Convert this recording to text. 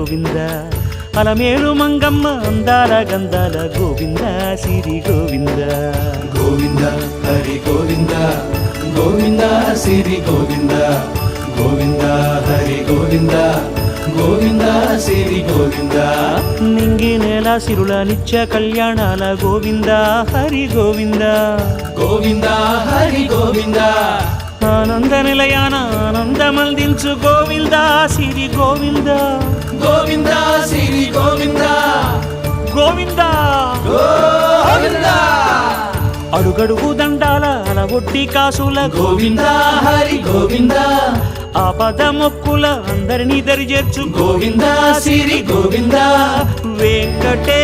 గోవింద అలమేలు మంగమ్మ అందాల గంధాల గోవింద సిరి గోవింద గోవింద హరి గోవింద గోవింద సిరి గోవింద గోవింద హరి గోవింద గోవింద సిరి గోవింద నింగి నేల సిరుల నిత్య కళ్యాణాల గోవింద హరి గోవింద గోవింద హరి గోవింద ఆనంద నిలయాన ఆనందమందించు గోవింద సిరి గోవింద గోవింద సిరి గోవింద గోవింద గోవింద అడుగడుగు దండాల అలవొట్టి కాసుల గోవింద హరి గోవింద ఆపద మొక్కుల అందరినీ దరిచేర్చు గోవింద సిరి గోవింద వెంకటే